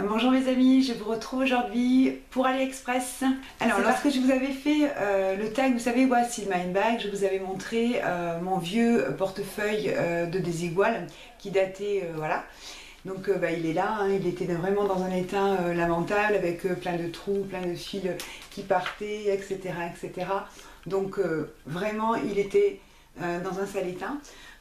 Bonjour mes amis, je vous retrouve aujourd'hui pour AliExpress. Alors lorsque je vous avais fait le tag, vous savez, What's in my bag, je vous avais montré mon vieux portefeuille de Desigual qui datait, voilà. Donc il est là, hein, il était vraiment dans un état lamentable avec plein de trous, plein de fils qui partaient, etc. etc. Donc vraiment il était dans un sale état.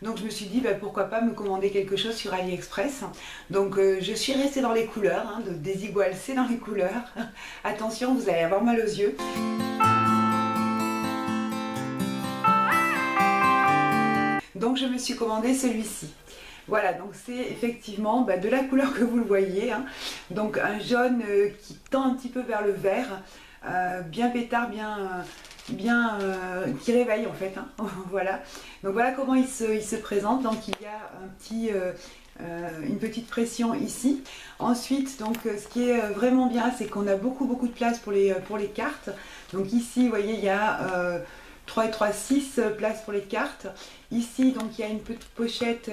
Donc je me suis dit pourquoi pas me commander quelque chose sur AliExpress. Donc je suis restée dans les couleurs, hein, de Desigual c'est dans les couleurs. Attention, vous allez avoir mal aux yeux. Donc je me suis commandé celui-ci. Voilà, donc c'est effectivement de la couleur que vous le voyez, hein. Donc un jaune qui tend un petit peu vers le vert, bien pétard, bien qui réveille en fait, hein. Voilà, donc voilà comment il se présente. Donc il y a une petite pression ici. Ensuite, donc ce qui est vraiment bien, c'est qu'on a beaucoup de place pour les cartes. Donc ici, vous voyez, il y a 3 et 3, 6 places pour les cartes. Ici, donc il y a une petite pochette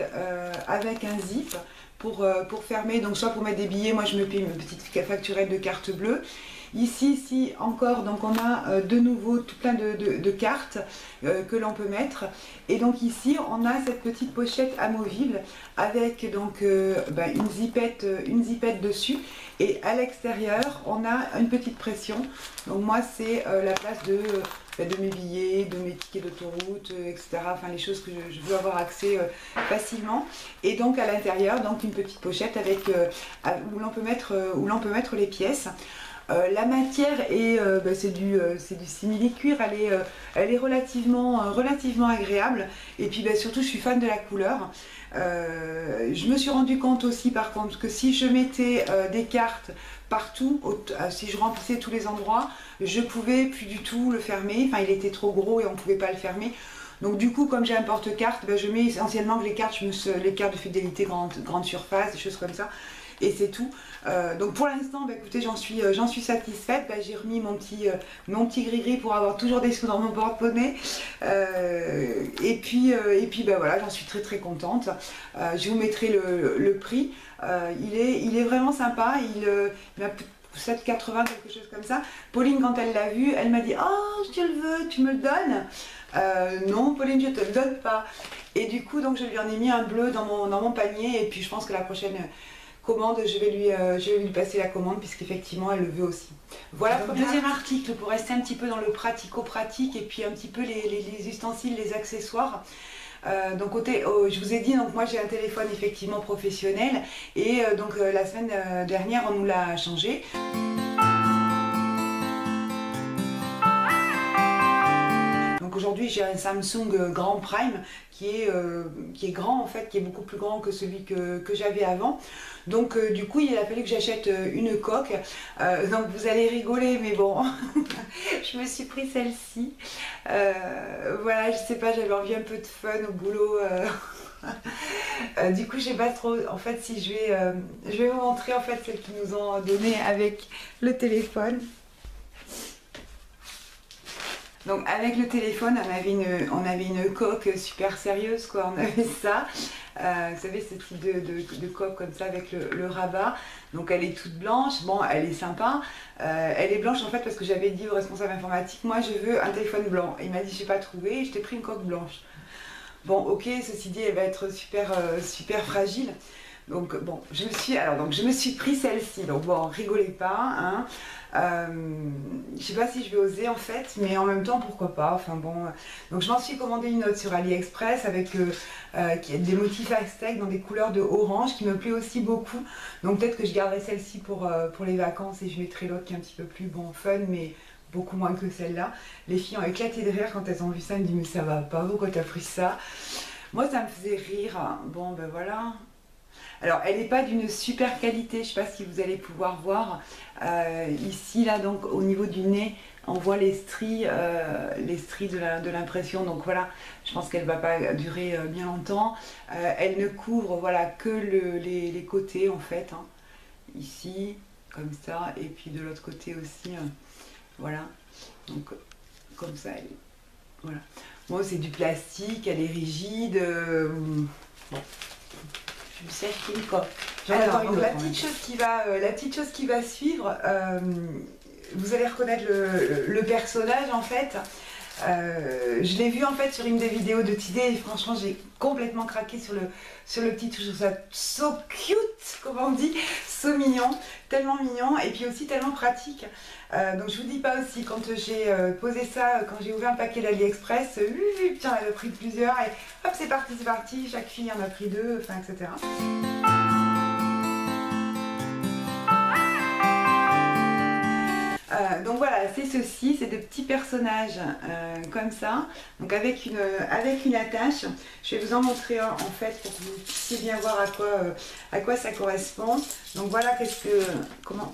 avec un zip pour fermer, donc soit pour mettre des billets, moi je me paye une petite facturette de carte bleue. Ici encore, donc on a de nouveau tout plein de cartes que l'on peut mettre. Et donc ici on a cette petite pochette amovible avec donc une zipette dessus. Et à l'extérieur on a une petite pression. Donc moi c'est la place de mes billets, de mes tickets d'autoroute, etc. Enfin les choses que je veux avoir accès facilement. Et donc à l'intérieur, donc une petite pochette avec où l'on peut mettre les pièces. La matière est, c'est du simili-cuir, elle est relativement agréable. Et puis surtout je suis fan de la couleur. Je me suis rendu compte aussi par contre que si je mettais des cartes partout, si je remplissais tous les endroits, je pouvais plus du tout le fermer. Enfin il était trop gros et on ne pouvait pas le fermer. Donc du coup, comme j'ai un porte-carte, je mets essentiellement que les cartes de fidélité grande surface, des choses comme ça. Et c'est tout. Donc pour l'instant, écoutez, j'en suis satisfaite. J'ai remis mon petit gris-gris pour avoir toujours des sous dans mon porte-monnaie. Et puis voilà, j'en suis très contente. Je vous mettrai le prix. Il est vraiment sympa. Il m'a 7,80, quelque chose comme ça. Pauline, quand elle l'a vu, elle m'a dit « Oh, je te le veux, tu me le donnes ?» Non Pauline, je te le donne pas. Et du coup, donc je lui en ai mis un bleu dans mon panier. Et puis je pense que la prochaine commande, je vais lui passer la commande puisqu'effectivement elle le veut aussi. Voilà pour le deuxième article, pour rester un petit peu dans le pratico-pratique et puis un petit peu les ustensiles, les accessoires. Donc je vous ai dit, donc moi j'ai un téléphone effectivement professionnel et donc la semaine dernière on nous l'a changé. Donc aujourd'hui j'ai un Samsung Grand Prime qui est grand en fait, qui est beaucoup plus grand que celui que j'avais avant. Donc du coup il a fallu que j'achète une coque. Donc vous allez rigoler mais bon, je me suis pris celle-ci. Voilà, je sais pas, j'avais envie un peu de fun au boulot. Du coup je sais pas trop, en fait si je vais vous montrer en fait celle qu'ils nous ont donnée avec le téléphone. Donc avec le téléphone, on avait une coque super sérieuse, quoi. On avait ça, vous savez, ce type de coque comme ça avec le rabat. Donc elle est toute blanche, bon elle est sympa. Elle est blanche en fait parce que j'avais dit au responsable informatique, moi je veux un téléphone blanc. Il m'a dit j'ai pas trouvé, je t'ai pris une coque blanche. Bon ok, ceci dit elle va être super fragile. Donc bon, je me suis pris celle-ci, donc bon, rigolez pas, hein. Je sais pas si je vais oser en fait, mais en même temps pourquoi pas, enfin bon. Donc je m'en suis commandé une autre sur AliExpress avec qui a des motifs aztèques dans des couleurs de orange qui me plaît aussi beaucoup. Donc peut-être que je garderai celle-ci pour les vacances et je mettrai l'autre qui est un petit peu plus bon fun, mais beaucoup moins que celle-là. Les filles ont éclaté de rire quand elles ont vu ça, elles me disent mais ça va pas, pourquoi t'as pris ça? Moi ça me faisait rire, bon ben voilà. Alors elle n'est pas d'une super qualité, je ne sais pas si vous allez pouvoir voir. Ici là donc au niveau du nez on voit les stries de l'impression, donc voilà, je pense qu'elle ne va pas durer bien longtemps. Elle ne couvre voilà que les côtés en fait, hein. Ici comme ça et puis de l'autre côté aussi, voilà, donc comme ça elle est, voilà. Bon c'est du plastique, elle est rigide, bon. Je me suis acheté une coque. Alors, donc, la petite chose qui va suivre, vous allez reconnaître le personnage en fait. Je l'ai vu en fait sur une des vidéos de Tidé et franchement j'ai complètement craqué sur le petit truc. Je trouve ça so cute, comme on dit, so mignon, tellement mignon et puis aussi tellement pratique. Donc je vous dis pas aussi, quand j'ai posé ça, quand j'ai ouvert un paquet d'AliExpress, putain, elle a pris plusieurs et hop c'est parti, chaque fille en a pris deux, enfin etc. Donc voilà, c'est ceci, c'est de petits personnages comme ça, donc avec une attache. Je vais vous en montrer un en fait pour que vous puissiez bien voir à quoi ça correspond. Donc voilà comment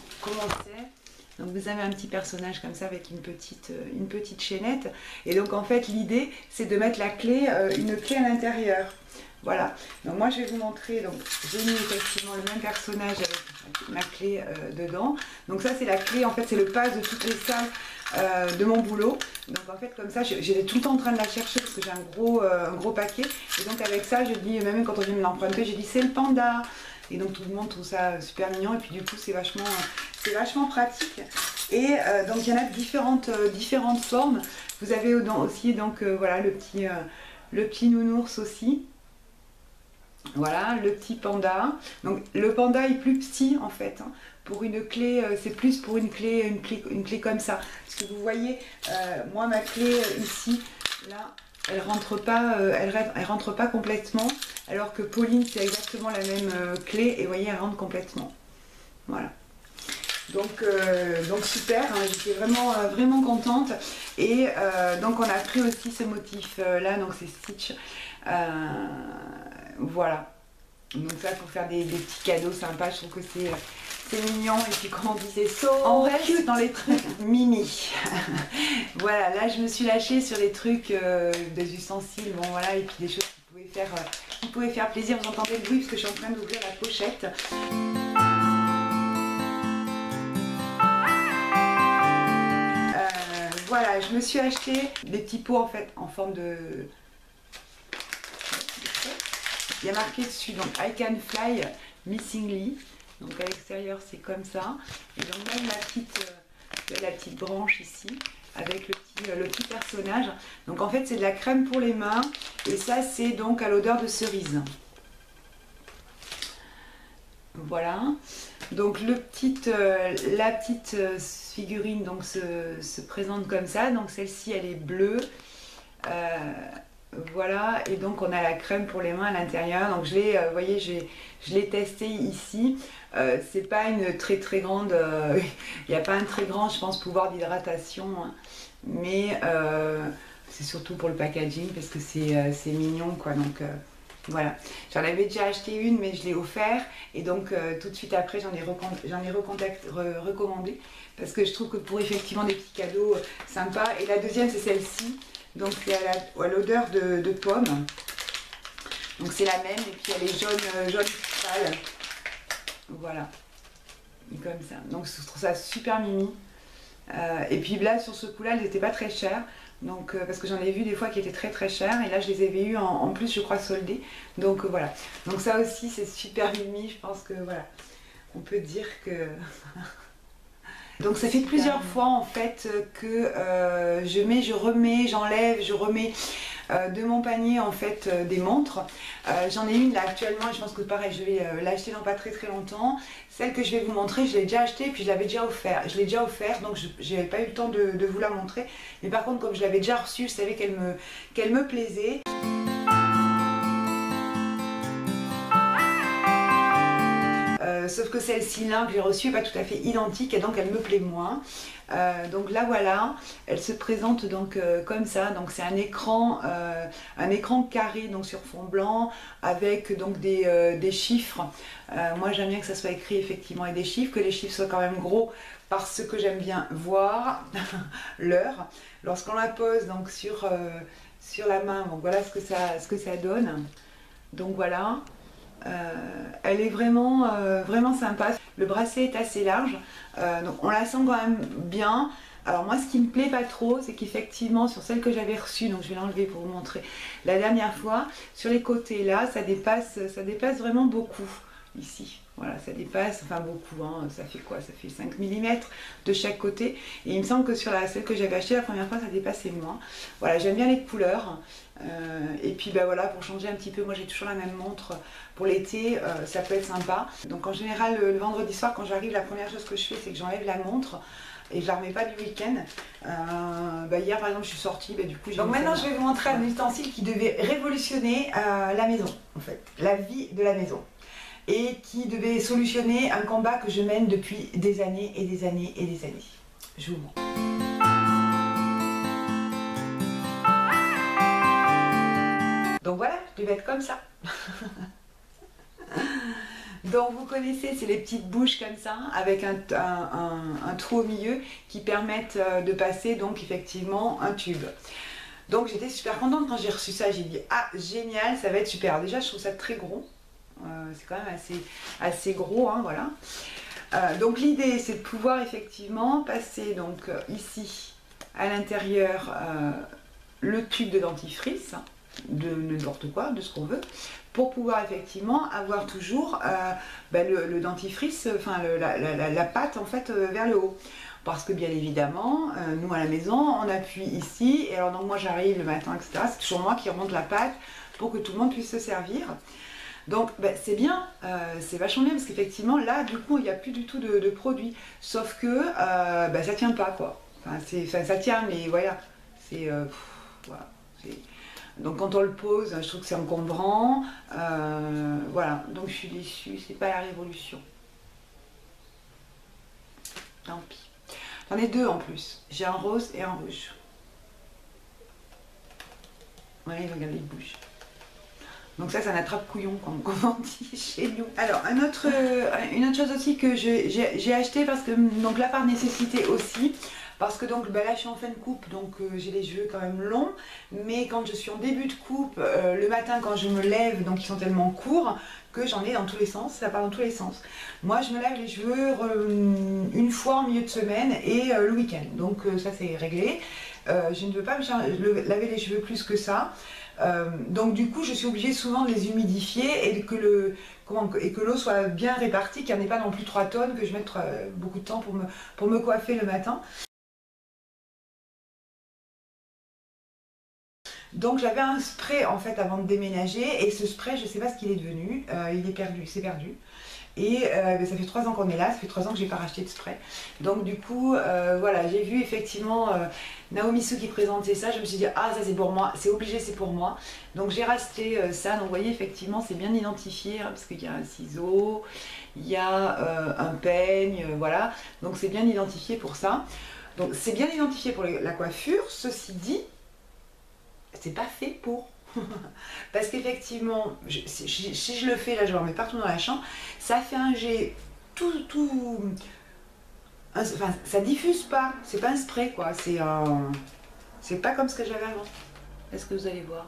c'est. Donc vous avez un petit personnage comme ça avec une petite chaînette. Et donc en fait l'idée c'est de mettre une clé à l'intérieur. Voilà, donc moi je vais vous montrer, donc j'ai mis effectivement le même personnage avec ma clé dedans. Donc ça c'est la clé, en fait c'est le pass de toutes les salles de mon boulot. Donc en fait comme ça, j'étais tout le temps en train de la chercher parce que j'ai un gros paquet. Et donc avec ça je dis, même quand on vient me l'emprunter, j'ai dit c'est le panda. Et donc tout le monde trouve ça super mignon et puis du coup c'est vachement pratique. Et donc il y en a de différentes formes. Vous avez aussi donc voilà le petit nounours aussi. Voilà, le petit panda. Donc le panda est plus petit en fait. Hein. Pour une clé, c'est plus pour une clé comme ça. Parce que vous voyez, moi ma clé ici, là, elle rentre pas complètement. Alors que Pauline, c'est exactement la même clé. Et vous voyez, elle rentre complètement. Voilà. Donc super, hein, j'étais vraiment contente. Et donc on a pris aussi ce motif là, donc c'est Stitch. Voilà, donc ça pour faire des petits cadeaux sympas, je trouve que c'est mignon. Et puis comme on dit, c'est on reste dans les trucs mimi. Voilà, là je me suis lâchée sur les trucs, des ustensiles, bon voilà, et puis des choses qui pouvaient faire plaisir. Vous entendez le bruit parce que je suis en train d'ouvrir la pochette. Voilà, je me suis acheté des petits pots en fait en forme de... Il y a marqué dessus, donc I can fly missingly. Donc à l'extérieur c'est comme ça. Et donc même la petite branche ici avec le petit personnage. Donc en fait c'est de la crème pour les mains. Et ça c'est donc à l'odeur de cerise. Voilà. Donc la petite figurine donc se présente comme ça. Donc celle-ci elle est bleue. Voilà, et donc on a la crème pour les mains à l'intérieur. Donc je l'ai, vous voyez, je l'ai testé ici. C'est pas une très grande, il n'y a pas un très grand, je pense, pouvoir d'hydratation, hein. Mais c'est surtout pour le packaging parce que c'est mignon, quoi. Donc voilà, j'en avais déjà acheté une, mais je l'ai offert. Et donc tout de suite après, j'en ai recommandé parce que je trouve que pour effectivement des petits cadeaux sympas. Et la deuxième, c'est celle-ci. Donc c'est à l'odeur de pomme. Donc c'est la même et puis elle est jaune pâle. Voilà. Comme ça. Donc je trouve ça super mimi. Et puis là sur ce coup-là, elles n'étaient pas très chères. Donc parce que j'en ai vu des fois qui étaient très chères. Et là je les avais eues en plus je crois soldées. Donc voilà. Donc ça aussi c'est super mimi. Je pense que voilà. On peut dire que... Donc ça fait plusieurs fois en fait que je mets, je remets, j'enlève, je remets de mon panier en fait des montres. J'en ai une là actuellement et je pense que pareil je vais l'acheter dans pas très longtemps. Celle que je vais vous montrer, je l'ai déjà achetée puis je l'avais déjà offert. Je l'ai déjà offert donc je n'avais pas eu le temps de vous la montrer. Mais par contre comme je l'avais déjà reçue, je savais qu'elle me plaisait. Sauf que celle-ci là que j'ai reçue n'est pas tout à fait identique et donc elle me plaît moins. Donc là voilà, elle se présente donc comme ça. Donc c'est un écran carré donc sur fond blanc avec donc des chiffres. Moi j'aime bien que ça soit écrit effectivement avec des chiffres, que les chiffres soient quand même gros parce que j'aime bien voir l'heure. Lorsqu'on la pose donc sur la main, donc voilà ce que ça donne. Donc voilà. Elle est vraiment sympa. Le bracelet est assez large, donc on la sent quand même bien. Alors moi ce qui me plaît pas trop, c'est qu'effectivement sur celle que j'avais reçue, donc je vais l'enlever pour vous montrer la dernière fois, sur les côtés là, ça dépasse vraiment beaucoup ici. Voilà, ça dépasse, enfin beaucoup, hein, ça fait quoi? Ça fait 5 mm de chaque côté. Et il me semble que sur celle que j'avais achetée la première fois, ça dépassait moins. Voilà, j'aime bien les couleurs. Et puis bah voilà, pour changer un petit peu, moi j'ai toujours la même montre pour l'été, ça peut être sympa. Donc en général, le vendredi soir, quand j'arrive, la première chose que je fais, c'est que j'enlève la montre. Et je la remets pas du week-end. Hier par exemple je suis sortie, du coup j'ai... Donc maintenant je vais vous montrer un ustensile qui devait révolutionner la maison, en fait, la vie de la maison. Et qui devait solutionner un combat que je mène depuis des années et des années et des années. Je vous montre. Donc voilà, je devais être comme ça. Donc vous connaissez, c'est les petites bouches comme ça, avec un trou au milieu qui permettent de passer donc effectivement un tube. Donc j'étais super contente quand j'ai reçu ça, j'ai dit ah génial, ça va être super. Déjà je trouve ça très gros, c'est quand même assez gros, hein, voilà. Donc l'idée c'est de pouvoir effectivement passer donc ici à l'intérieur le tube de dentifrice, de n'importe quoi, de ce qu'on veut, pour pouvoir effectivement avoir toujours le dentifrice, enfin la pâte en fait vers le haut. Parce que bien évidemment, nous à la maison, on appuie ici, et alors donc moi j'arrive le matin, etc. C'est toujours moi qui remonte la pâte pour que tout le monde puisse se servir. Donc c'est bien, c'est vachement bien parce qu'effectivement là du coup il n'y a plus du tout de produit. Sauf que ça tient pas quoi. Enfin, ça tient mais voilà, c'est... voilà, donc quand on le pose, je trouve que c'est encombrant. Voilà, donc je suis déçue, c'est pas la révolution. Tant pis. J'en ai deux en plus. J'ai un rose et un rouge. Ouais, regardez, il bouge. Donc ça, c'est un attrape-couillon, comme on dit chez nous. Alors, une autre chose aussi que j'ai acheté, parce que, donc là, par nécessité aussi, parce que donc là je suis en fin de coupe, donc j'ai les cheveux quand même longs, mais quand je suis en début de coupe, le matin quand je me lève, donc ils sont tellement courts que j'en ai dans tous les sens, ça part dans tous les sens. Moi je me lave les cheveux une fois en milieu de semaine et le week-end, donc ça c'est réglé. Je ne veux pas laver les cheveux plus que ça. Donc du coup je suis obligée souvent de les humidifier et que l'eau soit bien répartie, qu'il n'y en ait pas non plus 3 tonnes, que je mette beaucoup de temps pour me coiffer le matin. Donc j'avais un spray en fait avant de déménager, et ce spray je ne sais pas ce qu'il est devenu, il est perdu, c'est perdu. Et ça fait 3 ans qu'on est là, ça fait 3 ans que j'ai pas racheté de spray. Donc du coup, voilà, j'ai vu effectivement Naomi Soo qui présentait ça, je me suis dit ah ça c'est pour moi, c'est obligé, c'est pour moi. Donc j'ai racheté ça, donc vous voyez effectivement c'est bien identifié, hein, parce qu'il y a un ciseau, il y a un peigne, voilà. Donc c'est bien identifié pour ça. Donc c'est bien identifié pour la coiffure, ceci dit, c'est pas fait pour. Parce qu'effectivement, si je le fais, là je le remets partout dans la chambre, ça fait un jet enfin ça diffuse pas, c'est pas un spray quoi, c'est pas comme ce que j'avais avant. Est-ce que vous allez voir?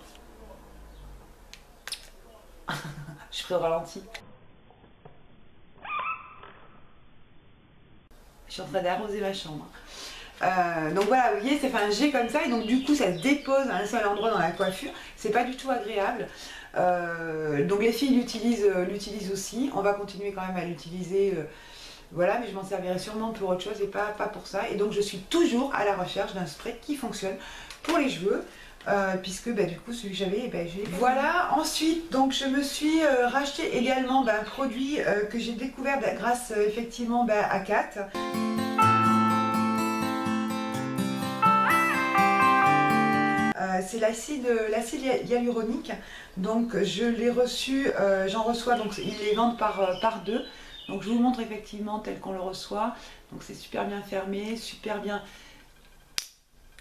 Je ferai au ralenti. Je suis en train d'arroser ma chambre. Donc voilà, vous voyez, ça fait un jet comme ça, et donc du coup ça se dépose à un seul endroit dans la coiffure, c'est pas du tout agréable. Donc les filles l'utilisent aussi, on va continuer quand même à l'utiliser, voilà, mais je m'en servirai sûrement pour autre chose et pas pour ça. Et donc je suis toujours à la recherche d'un spray qui fonctionne pour les cheveux, puisque du coup celui que j'avais, j'ai... Voilà, ensuite donc je me suis racheté également un produit que j'ai découvert grâce effectivement à Kat. C'est l'acide hyaluronique, donc je l'ai reçu, j'en reçois, donc ils les vendent par deux, donc je vous montre effectivement tel qu'on le reçoit. Donc c'est super bien fermé, super bien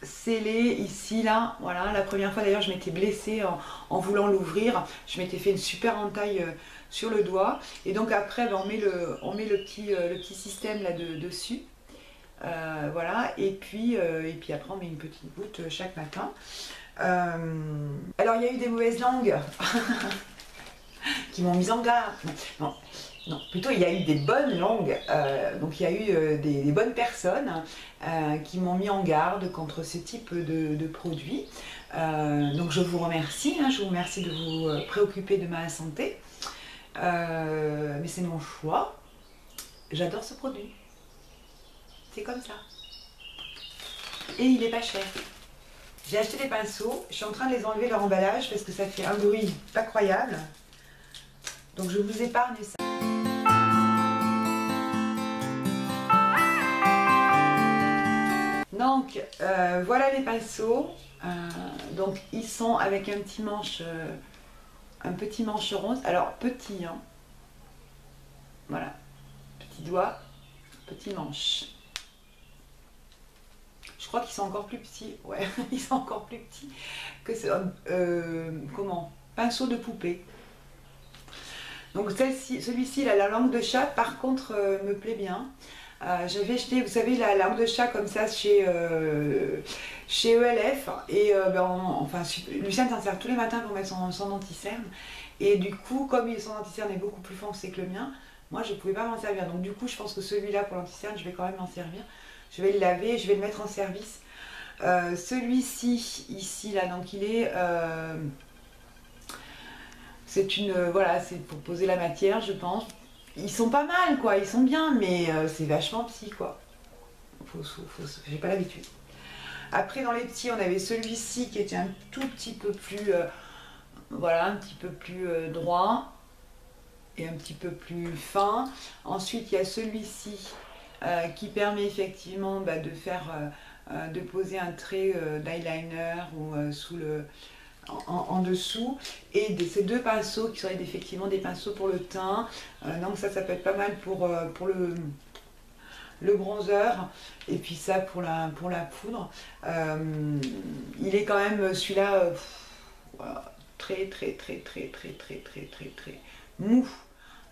scellé ici, là, voilà. La première fois d'ailleurs je m'étais blessée en voulant l'ouvrir, je m'étais fait une super entaille sur le doigt, et donc après on met le petit système là dessus. Voilà, et puis après on met une petite goutte chaque matin. Alors il y a eu des mauvaises langues qui m'ont mise en garde. Non, plutôt il y a eu des bonnes langues, donc il y a eu des bonnes personnes qui m'ont mis en garde contre ce type de produits. Donc je vous remercie, hein, je vous remercie de vous préoccuper de ma santé. Mais c'est mon choix. J'adore ce produit. C'est comme ça. Et il est pas cher. J'ai acheté des pinceaux. Je suis en train de les enlever leur emballage parce que ça fait un bruit pas croyable. Donc je vous épargne ça. Donc voilà les pinceaux. Donc ils sont avec un petit manche rose. Alors petit, hein. Voilà, petit doigt, petit manche. Je crois qu'ils sont encore plus petits. Ouais, ils sont encore plus petits que ce comment, pinceau de poupée. Donc celui-ci, la langue de chat, par contre, me plaît bien. J'avais acheté, vous savez, la langue de chat comme ça chez ELF. Et enfin, Luciane s'en sert tous les matins pour mettre son anti-cerne. Et du coup, comme son anti-cerne est beaucoup plus foncé que le mien, moi je ne pouvais pas m'en servir. Donc du coup, je pense que celui-là pour l'anti-cerne, je vais quand même m'en servir. Je vais le laver, je vais le mettre en service. Celui-ci, ici, là, donc il est... c'est une... voilà, c'est pour poser la matière, je pense. Ils sont pas mal, quoi, ils sont bien, mais c'est vachement petit, quoi. J'ai pas l'habitude. Après, dans les petits, on avait celui-ci qui était un tout petit peu plus... voilà, un petit peu plus droit et un petit peu plus fin. Ensuite, il y a celui-ci qui permet effectivement de faire... de poser un trait d'eyeliner ou sous le... En dessous, et ces deux pinceaux qui seraient effectivement des pinceaux pour le teint. Donc ça peut être pas mal pour le bronzer, et puis ça pour la poudre. Il est quand même celui-là très mou,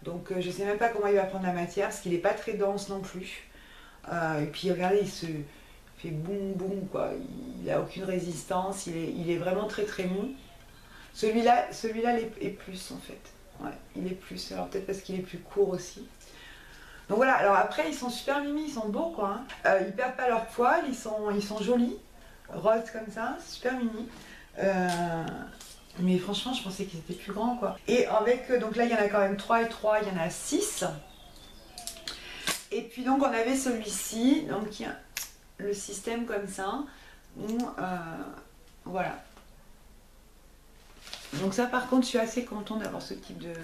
donc je sais même pas comment il va prendre la matière parce qu'il n'est pas très dense non plus. Et puis regardez, il se fait boum boum, quoi. Il n'a aucune résistance, il est vraiment très mou. Celui-là est plus en fait. Ouais, il est plus, alors peut-être parce qu'il est plus court aussi. Donc voilà, alors après ils sont super mimi, ils sont beaux, quoi. Ils perdent pas leur poil, ils sont jolis, roses comme ça, super mimi. Mais franchement je pensais qu'ils étaient plus grands, quoi. Et avec, donc là il y en a quand même 3 et 3, il y en a 6. Et puis donc on avait celui-ci, donc il y a le système comme ça, où voilà. Donc ça par contre je suis assez contente d'avoir ce type de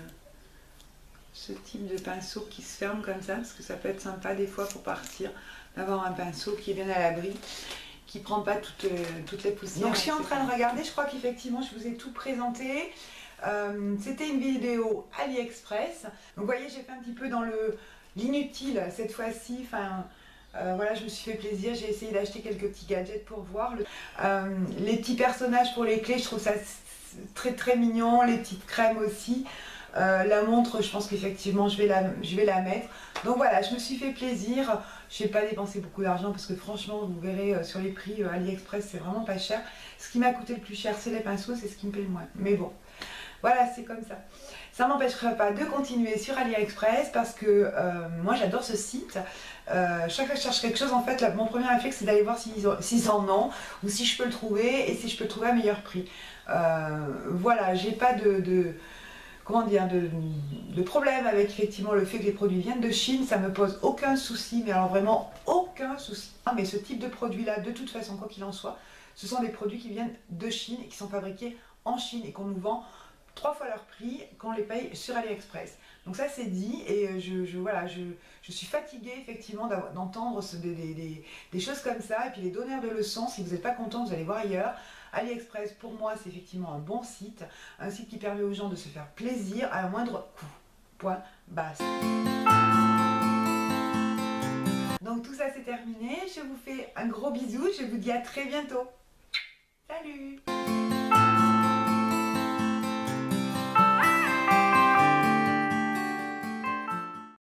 pinceau qui se ferme comme ça, parce que ça peut être sympa des fois pour partir, d'avoir un pinceau qui est bien à l'abri, qui prend pas toutes les poussières. Donc je suis en train de regarder, je crois qu'effectivement je vous ai tout présenté. C'était une vidéo AliExpress. Donc vous voyez, j'ai fait un petit peu dans l'inutile cette fois-ci. Enfin, voilà, je me suis fait plaisir, j'ai essayé d'acheter quelques petits gadgets pour voir. Les petits personnages pour les clés, je trouve ça très mignon, les petites crèmes aussi. La montre, je pense qu'effectivement je vais la mettre. Donc voilà, je me suis fait plaisir. Je n'ai pas dépensé beaucoup d'argent parce que franchement, vous verrez sur les prix AliExpress, c'est vraiment pas cher. Ce qui m'a coûté le plus cher, c'est les pinceaux, c'est ce qui me paie le moins. Mais bon, voilà, c'est comme ça. Ça ne m'empêchera pas de continuer sur AliExpress parce que moi j'adore ce site. Chaque fois que je cherche quelque chose, en fait, mon premier réflexe c'est d'aller voir s'ils en ont ou si je peux le trouver et si je peux le trouver à meilleur prix. Voilà, j'ai pas comment dire, de problème avec effectivement le fait que les produits viennent de Chine, ça me pose aucun souci, mais alors vraiment aucun souci. Mais ce type de produit là, de toute façon, quoi qu'il en soit, ce sont des produits qui viennent de Chine et qui sont fabriqués en Chine et qu'on nous vend 3 fois leur prix qu'on les paye sur AliExpress. Donc ça c'est dit, et voilà, je suis fatiguée effectivement d'entendre des choses comme ça, et puis les donneurs de leçons, si vous n'êtes pas content, vous allez voir ailleurs. AliExpress pour moi c'est effectivement un bon site, un site qui permet aux gens de se faire plaisir à un moindre coût. Point barre. Donc tout ça c'est terminé, je vous fais un gros bisou, je vous dis à très bientôt. Salut!